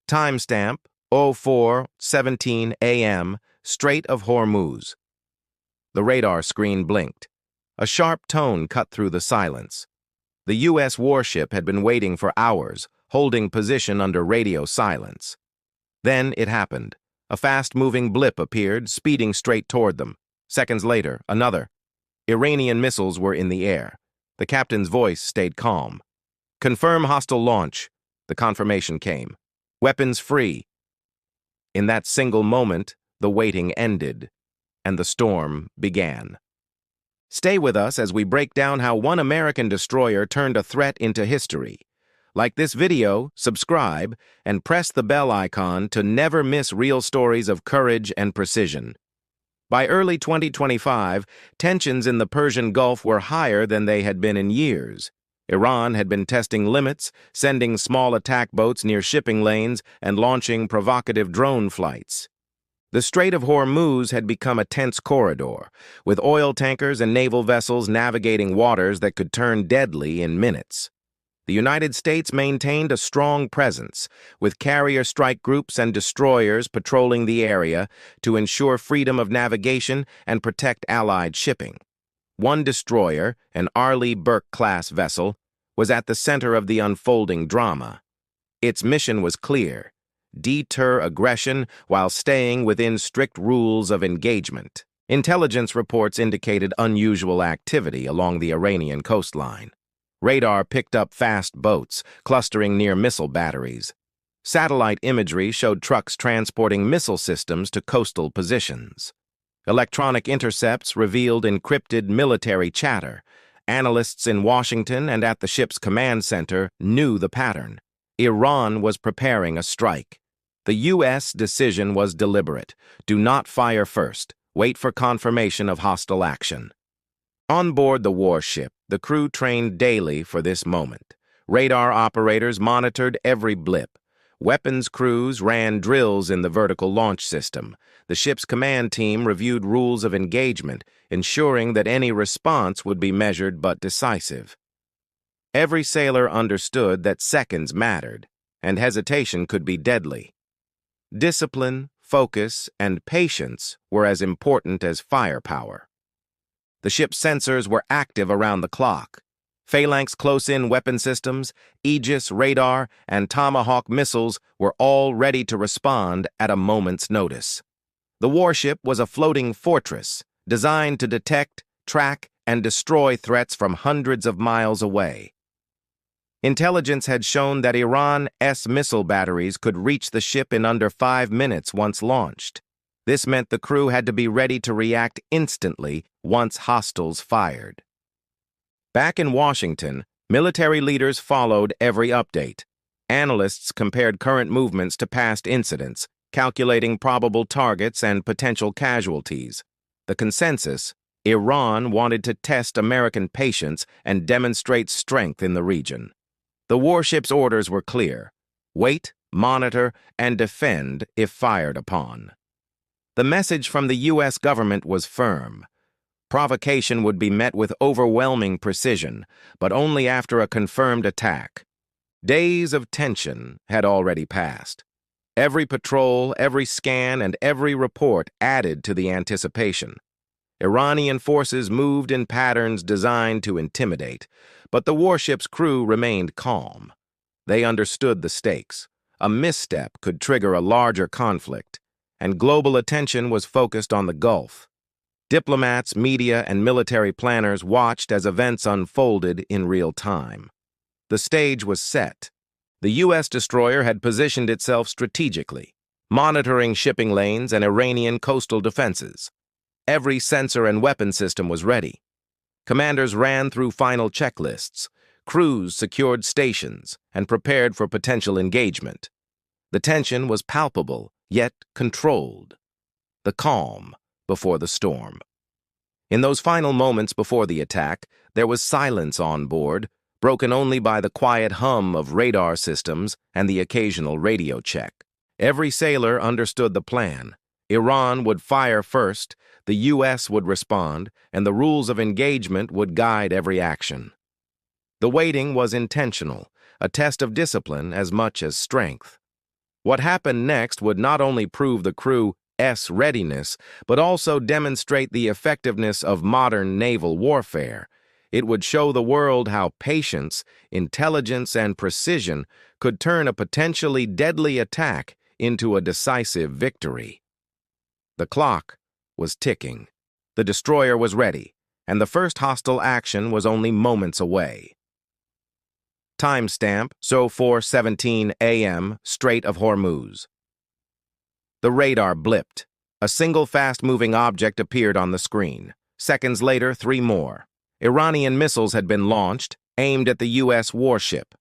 Timestamp 04:17 a.m. Strait of Hormuz. The radar screen blinked. A sharp tone cut through the silence. The U.S. warship had been waiting for hours, holding position under radio silence. Then it happened. A fast-moving blip appeared, speeding straight toward them. Seconds later, another. Iranian missiles were in the air. The captain's voice stayed calm. "Confirm hostile launch." The confirmation came. "Weapons free." In that single moment, the waiting ended, and the storm began. Stay with us as we break down how one American destroyer turned a threat into history. Like this video, subscribe, and press the bell icon to never miss real stories of courage and precision. By early 2025, tensions in the Persian Gulf were higher than they had been in years. Iran had been testing limits, sending small attack boats near shipping lanes and launching provocative drone flights. The Strait of Hormuz had become a tense corridor, with oil tankers and naval vessels navigating waters that could turn deadly in minutes. The United States maintained a strong presence, with carrier strike groups and destroyers patrolling the area to ensure freedom of navigation and protect Allied shipping. One destroyer, an Arleigh Burke-class vessel, was at the center of the unfolding drama. Its mission was clear: deter aggression while staying within strict rules of engagement. Intelligence reports indicated unusual activity along the Iranian coastline. Radar picked up fast boats, clustering near missile batteries. Satellite imagery showed trucks transporting missile systems to coastal positions. Electronic intercepts revealed encrypted military chatter. Analysts in Washington and at the ship's command center knew the pattern. Iran was preparing a strike. The U.S. decision was deliberate. Do not fire first. Wait for confirmation of hostile action. On board the warship, the crew trained daily for this moment. Radar operators monitored every blip. Weapons crews ran drills in the vertical launch system. The ship's command team reviewed rules of engagement, ensuring that any response would be measured but decisive. Every sailor understood that seconds mattered, and hesitation could be deadly. Discipline, focus, and patience were as important as firepower. The ship's sensors were active around the clock. Phalanx close-in weapon systems, Aegis radar, and Tomahawk missiles were all ready to respond at a moment's notice. The warship was a floating fortress, designed to detect, track, and destroy threats from hundreds of miles away. Intelligence had shown that Iran's missile batteries could reach the ship in under 5 minutes once launched. This meant the crew had to be ready to react instantly once hostiles fired. Back in Washington, military leaders followed every update. Analysts compared current movements to past incidents, calculating probable targets and potential casualties. The consensus: Iran wanted to test American patience and demonstrate strength in the region. The warship's orders were clear: wait, monitor, and defend if fired upon. The message from the U.S. government was firm. Provocation would be met with overwhelming precision, but only after a confirmed attack. Days of tension had already passed. Every patrol, every scan, and every report added to the anticipation. Iranian forces moved in patterns designed to intimidate, but the warship's crew remained calm. They understood the stakes. A misstep could trigger a larger conflict, and global attention was focused on the Gulf. Diplomats, media, and military planners watched as events unfolded in real time. The stage was set. The U.S. destroyer had positioned itself strategically, monitoring shipping lanes and Iranian coastal defenses. Every sensor and weapon system was ready. Commanders ran through final checklists. Crews secured stations and prepared for potential engagement. The tension was palpable, yet controlled. The calm before the storm. In those final moments before the attack, there was silence on board, broken only by the quiet hum of radar systems and the occasional radio check. Every sailor understood the plan. Iran would fire first, the U.S. would respond, and the rules of engagement would guide every action. The waiting was intentional, a test of discipline as much as strength. What happened next would not only prove the crew's readiness, but also demonstrate the effectiveness of modern naval warfare. It would show the world how patience, intelligence, and precision could turn a potentially deadly attack into a decisive victory. The clock was ticking. The destroyer was ready, and the first hostile action was only moments away. Timestamp, 04:17 a.m., Strait of Hormuz. The radar blipped. A single fast-moving object appeared on the screen. Seconds later, 3 more. Iranian missiles had been launched, aimed at the U.S. warship.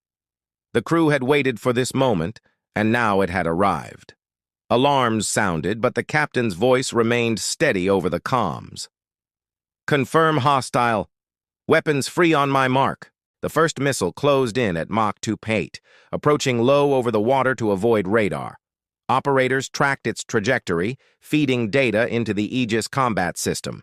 The crew had waited for this moment, and now it had arrived. Alarms sounded, but the captain's voice remained steady over the comms. "Confirm hostile. Weapons free on my mark." The first missile closed in at Mach 2.8, approaching low over the water to avoid radar. Operators tracked its trajectory, feeding data into the Aegis combat system.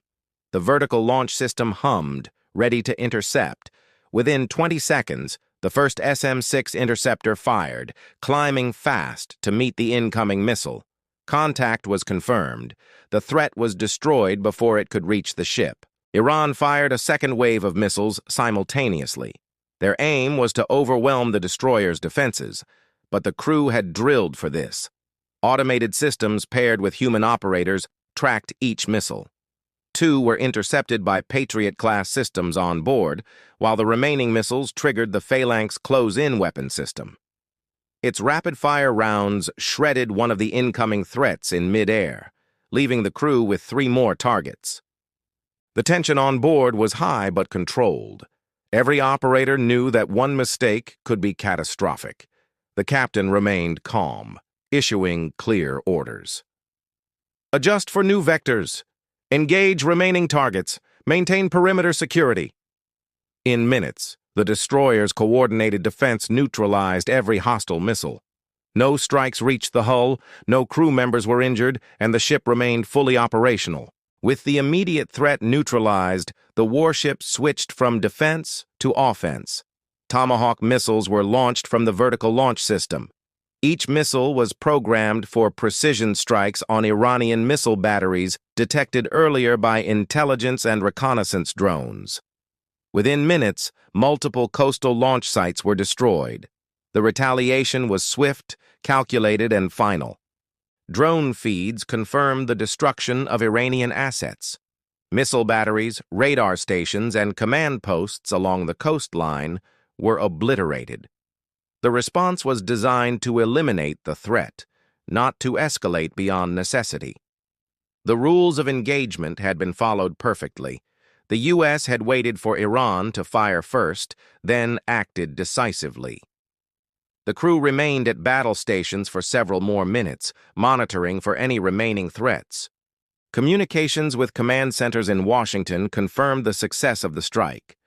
The vertical launch system hummed, ready to intercept. Within 20 seconds, the first SM-6 interceptor fired, climbing fast to meet the incoming missile. Contact was confirmed. The threat was destroyed before it could reach the ship. Iran fired a second wave of missiles simultaneously. Their aim was to overwhelm the destroyer's defenses, but the crew had drilled for this. Automated systems paired with human operators tracked each missile. 2 were intercepted by Patriot-class systems on board, while the remaining missiles triggered the Phalanx close-in weapon system. Its rapid-fire rounds shredded one of the incoming threats in mid-air, leaving the crew with 3 more targets. The tension on board was high but controlled. Every operator knew that one mistake could be catastrophic. The captain remained calm, issuing clear orders. "Adjust for new vectors. Engage remaining targets. Maintain perimeter security." In minutes, the destroyer's coordinated defense neutralized every hostile missile. No strikes reached the hull, no crew members were injured, and the ship remained fully operational. With the immediate threat neutralized, the warship switched from defense to offense. Tomahawk missiles were launched from the vertical launch system. Each missile was programmed for precision strikes on Iranian missile batteries detected earlier by intelligence and reconnaissance drones. Within minutes, multiple coastal launch sites were destroyed. The retaliation was swift, calculated, and final. Drone feeds confirmed the destruction of Iranian assets. Missile batteries, radar stations, and command posts along the coastline were obliterated. The response was designed to eliminate the threat, not to escalate beyond necessity. The rules of engagement had been followed perfectly. The U.S. had waited for Iran to fire first, then acted decisively. The crew remained at battle stations for several more minutes, monitoring for any remaining threats. Communications with command centers in Washington confirmed the success of the strike.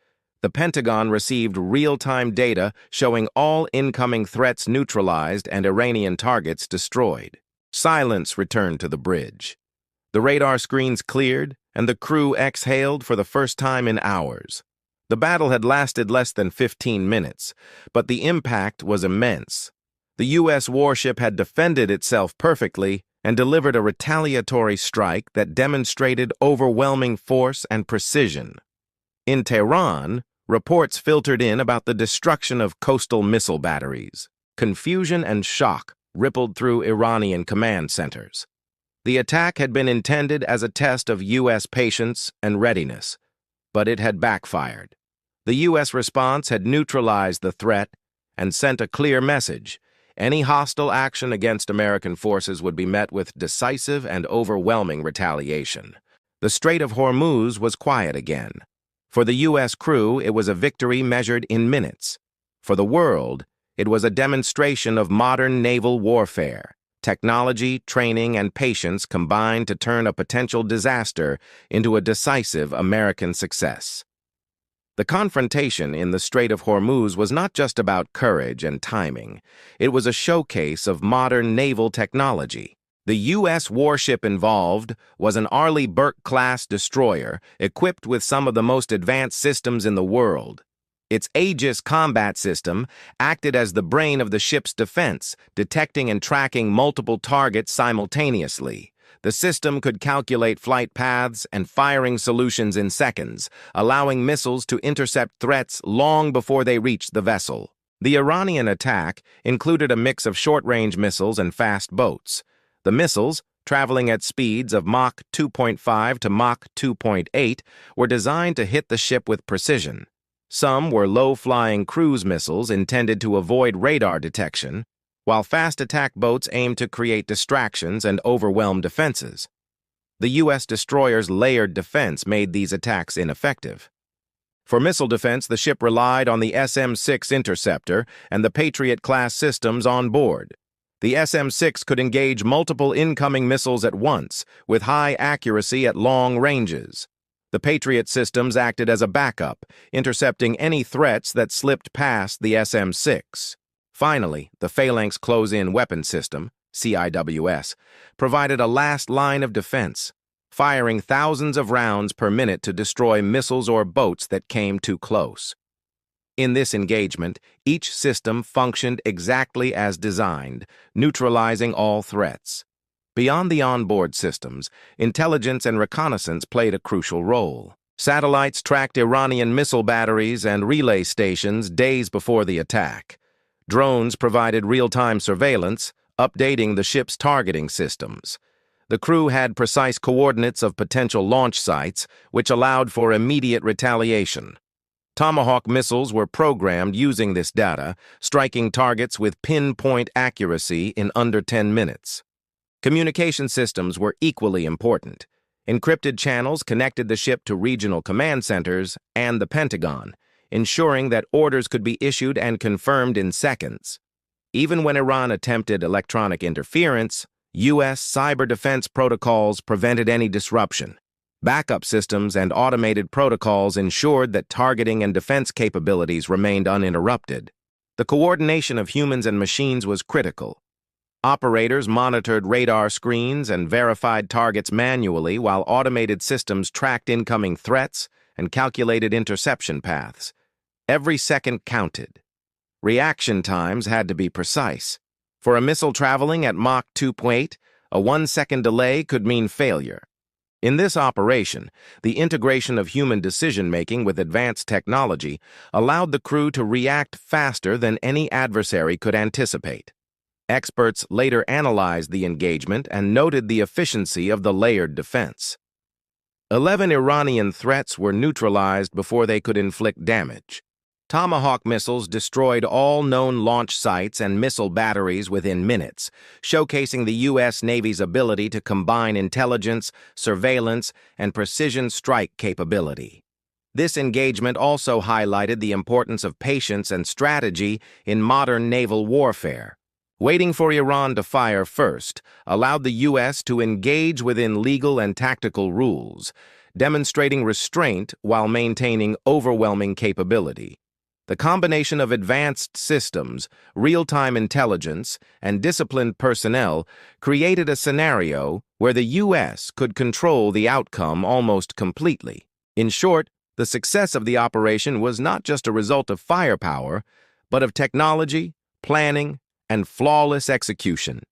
The Pentagon received real-time data showing all incoming threats neutralized and Iranian targets destroyed. Silence returned to the bridge. The radar screens cleared, and the crew exhaled for the first time in hours. The battle had lasted less than 15 minutes, but the impact was immense. The U.S. warship had defended itself perfectly and delivered a retaliatory strike that demonstrated overwhelming force and precision. In Tehran, reports filtered in about the destruction of coastal missile batteries. Confusion and shock rippled through Iranian command centers. The attack had been intended as a test of U.S. patience and readiness, but it had backfired. The U.S. response had neutralized the threat and sent a clear message. Any hostile action against American forces would be met with decisive and overwhelming retaliation. The Strait of Hormuz was quiet again. For the U.S. crew, it was a victory measured in minutes. For the world, it was a demonstration of modern naval warfare. Technology, training, and patience combined to turn a potential disaster into a decisive American success. The confrontation in the Strait of Hormuz was not just about courage and timing. It was a showcase of modern naval technology. The U.S. warship involved was an Arleigh Burke-class destroyer equipped with some of the most advanced systems in the world. Its Aegis combat system acted as the brain of the ship's defense, detecting and tracking multiple targets simultaneously. The system could calculate flight paths and firing solutions in seconds, allowing missiles to intercept threats long before they reached the vessel. The Iranian attack included a mix of short-range missiles and fast boats. The missiles, traveling at speeds of Mach 2.5 to Mach 2.8, were designed to hit the ship with precision. Some were low-flying cruise missiles intended to avoid radar detection, while fast attack boats aimed to create distractions and overwhelm defenses. The U.S. destroyer's layered defense made these attacks ineffective. For missile defense, the ship relied on the SM-6 interceptor and the Patriot-class systems on board. The SM-6 could engage multiple incoming missiles at once, with high accuracy at long ranges. The Patriot systems acted as a backup, intercepting any threats that slipped past the SM-6. Finally, the Phalanx Close-In Weapon System, CIWS, provided a last line of defense, firing thousands of rounds per minute to destroy missiles or boats that came too close. In this engagement, each system functioned exactly as designed, neutralizing all threats. Beyond the onboard systems, intelligence and reconnaissance played a crucial role. Satellites tracked Iranian missile batteries and relay stations days before the attack. Drones provided real-time surveillance, updating the ship's targeting systems. The crew had precise coordinates of potential launch sites, which allowed for immediate retaliation. Tomahawk missiles were programmed using this data, striking targets with pinpoint accuracy in under 10 minutes. Communication systems were equally important. Encrypted channels connected the ship to regional command centers and the Pentagon, ensuring that orders could be issued and confirmed in seconds. Even when Iran attempted electronic interference, U.S. cyber defense protocols prevented any disruption. Backup systems and automated protocols ensured that targeting and defense capabilities remained uninterrupted. The coordination of humans and machines was critical. Operators monitored radar screens and verified targets manually, while automated systems tracked incoming threats and calculated interception paths. Every second counted. Reaction times had to be precise. For a missile traveling at Mach 2.8, a 1-second delay could mean failure. In this operation, the integration of human decision-making with advanced technology allowed the crew to react faster than any adversary could anticipate. Experts later analyzed the engagement and noted the efficiency of the layered defense. 11 Iranian threats were neutralized before they could inflict damage. Tomahawk missiles destroyed all known launch sites and missile batteries within minutes, showcasing the U.S. Navy's ability to combine intelligence, surveillance, and precision strike capability. This engagement also highlighted the importance of patience and strategy in modern naval warfare. Waiting for Iran to fire first allowed the U.S. to engage within legal and tactical rules, demonstrating restraint while maintaining overwhelming capability. The combination of advanced systems, real-time intelligence, and disciplined personnel created a scenario where the U.S. could control the outcome almost completely. In short, the success of the operation was not just a result of firepower, but of technology, planning, and flawless execution.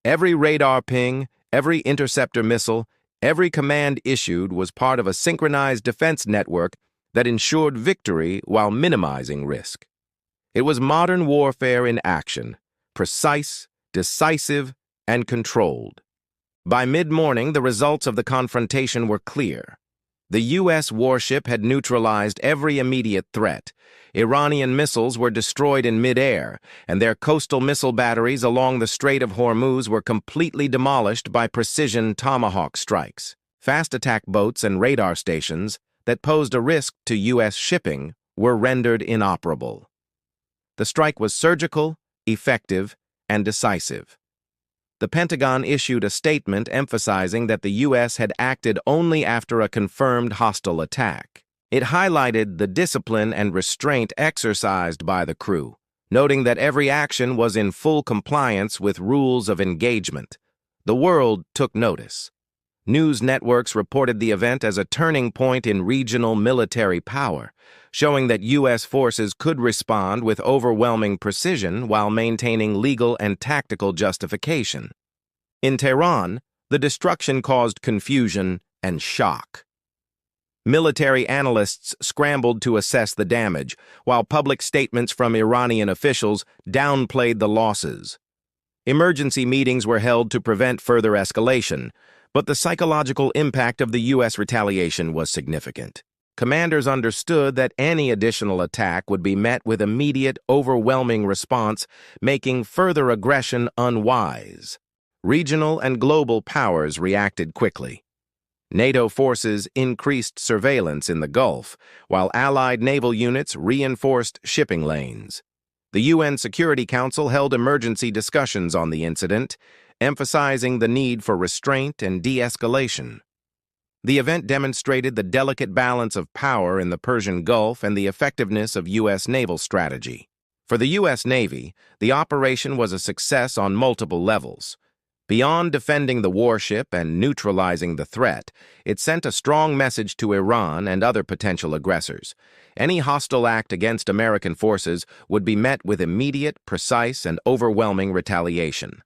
Every radar ping, every interceptor missile, every command issued was part of a synchronized defense network that ensured victory while minimizing risk. It was modern warfare in action, precise, decisive, and controlled. By mid-morning, the results of the confrontation were clear. The U.S. warship had neutralized every immediate threat. Iranian missiles were destroyed in mid-air, and their coastal missile batteries along the Strait of Hormuz were completely demolished by precision Tomahawk strikes. Fast attack boats and radar stations that posed a risk to U.S. shipping were rendered inoperable. The strike was surgical, effective, and decisive. The Pentagon issued a statement emphasizing that the U.S. had acted only after a confirmed hostile attack. It highlighted the discipline and restraint exercised by the crew, noting that every action was in full compliance with rules of engagement. The world took notice. News networks reported the event as a turning point in regional military power, showing that U.S. forces could respond with overwhelming precision while maintaining legal and tactical justification. In Tehran, the destruction caused confusion and shock. Military analysts scrambled to assess the damage, while public statements from Iranian officials downplayed the losses. Emergency meetings were held to prevent further escalation, but the psychological impact of the U.S. retaliation was significant. Commanders understood that any additional attack would be met with immediate, overwhelming response, making further aggression unwise. Regional and global powers reacted quickly. NATO forces increased surveillance in the Gulf, while Allied naval units reinforced shipping lanes. The UN Security Council held emergency discussions on the incident, emphasizing the need for restraint and de-escalation. The event demonstrated the delicate balance of power in the Persian Gulf and the effectiveness of U.S. naval strategy. For the U.S. Navy, the operation was a success on multiple levels. Beyond defending the warship and neutralizing the threat, it sent a strong message to Iran and other potential aggressors. Any hostile act against American forces would be met with immediate, precise, and overwhelming retaliation.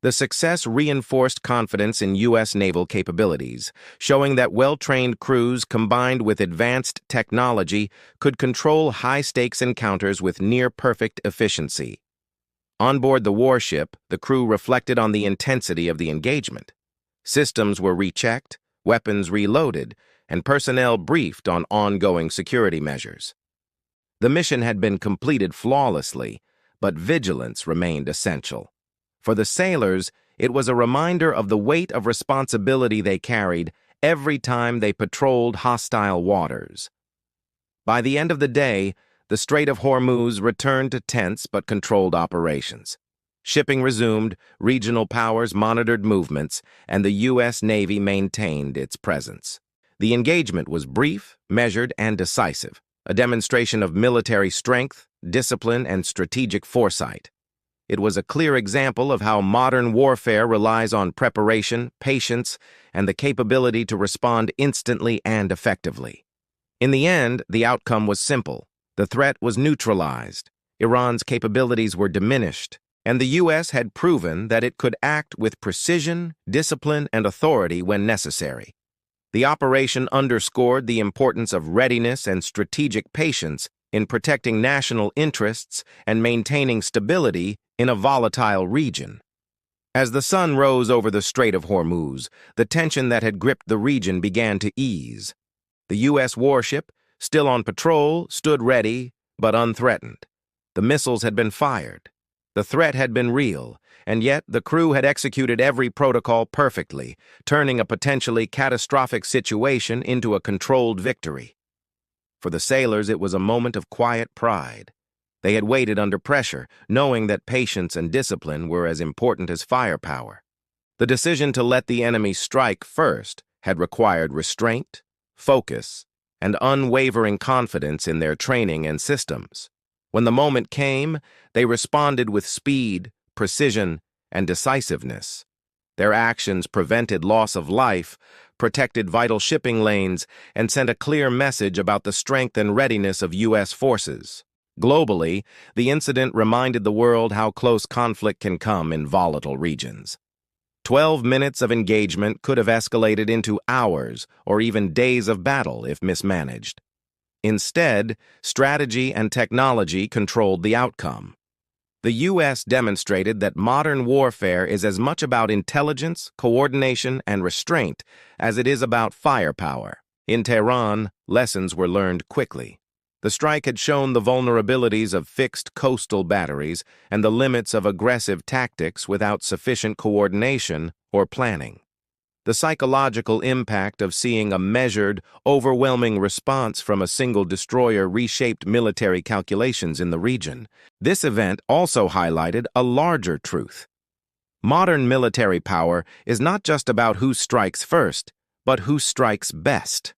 The success reinforced confidence in U.S. naval capabilities, showing that well-trained crews combined with advanced technology could control high-stakes encounters with near-perfect efficiency. On board the warship, the crew reflected on the intensity of the engagement. Systems were rechecked, weapons reloaded, and personnel briefed on ongoing security measures. The mission had been completed flawlessly, but vigilance remained essential. For the sailors, it was a reminder of the weight of responsibility they carried every time they patrolled hostile waters. By the end of the day, the Strait of Hormuz returned to tense but controlled operations. Shipping resumed, regional powers monitored movements, and the U.S. Navy maintained its presence. The engagement was brief, measured, and decisive, a demonstration of military strength, discipline, and strategic foresight. It was a clear example of how modern warfare relies on preparation, patience, and the capability to respond instantly and effectively. In the end, the outcome was simple. The threat was neutralized, Iran's capabilities were diminished, and the U.S. had proven that it could act with precision, discipline, and authority when necessary. The operation underscored the importance of readiness and strategic patience in protecting national interests and maintaining stability in a volatile region. As the sun rose over the Strait of Hormuz, the tension that had gripped the region began to ease. The U.S. warship, still on patrol, stood ready, but unthreatened. The missiles had been fired. The threat had been real, and yet the crew had executed every protocol perfectly, turning a potentially catastrophic situation into a controlled victory. For the sailors, it was a moment of quiet pride. They had waited under pressure, knowing that patience and discipline were as important as firepower. The decision to let the enemy strike first had required restraint, focus, and unwavering confidence in their training and systems. When the moment came, they responded with speed, precision, and decisiveness. Their actions prevented loss of life, protected vital shipping lanes, and sent a clear message about the strength and readiness of U.S. forces. Globally, the incident reminded the world how close conflict can come in volatile regions. 12 minutes of engagement could have escalated into hours or even days of battle if mismanaged. Instead, strategy and technology controlled the outcome. The U.S. demonstrated that modern warfare is as much about intelligence, coordination, and restraint as it is about firepower. In Tehran, lessons were learned quickly. The strike had shown the vulnerabilities of fixed coastal batteries and the limits of aggressive tactics without sufficient coordination or planning. The psychological impact of seeing a measured, overwhelming response from a single destroyer reshaped military calculations in the region. This event also highlighted a larger truth. Modern military power is not just about who strikes first, but who strikes best.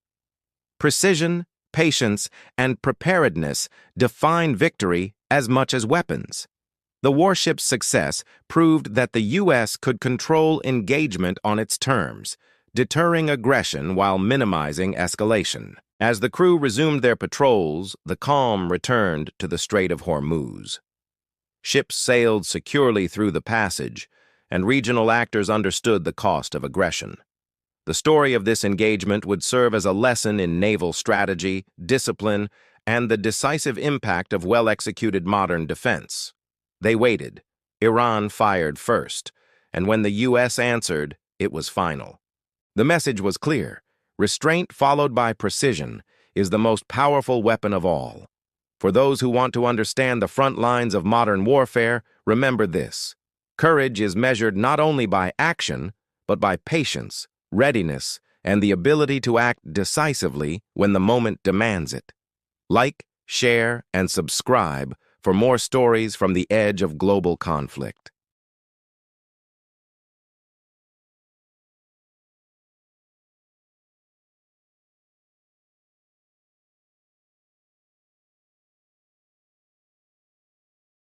Precision, patience, and preparedness define victory as much as weapons. The warship's success proved that the U.S. could control engagement on its terms, deterring aggression while minimizing escalation. As the crew resumed their patrols, the calm returned to the Strait of Hormuz. Ships sailed securely through the passage, and regional actors understood the cost of aggression. The story of this engagement would serve as a lesson in naval strategy, discipline, and the decisive impact of well-executed modern defense. They waited. Iran fired first, and when the U.S. answered, it was final. The message was clear. Restraint followed by precision is the most powerful weapon of all. For those who want to understand the front lines of modern warfare, remember this. Courage is measured not only by action, but by patience, readiness, and the ability to act decisively when the moment demands it. Like, share, and subscribe for more stories from the edge of global conflict.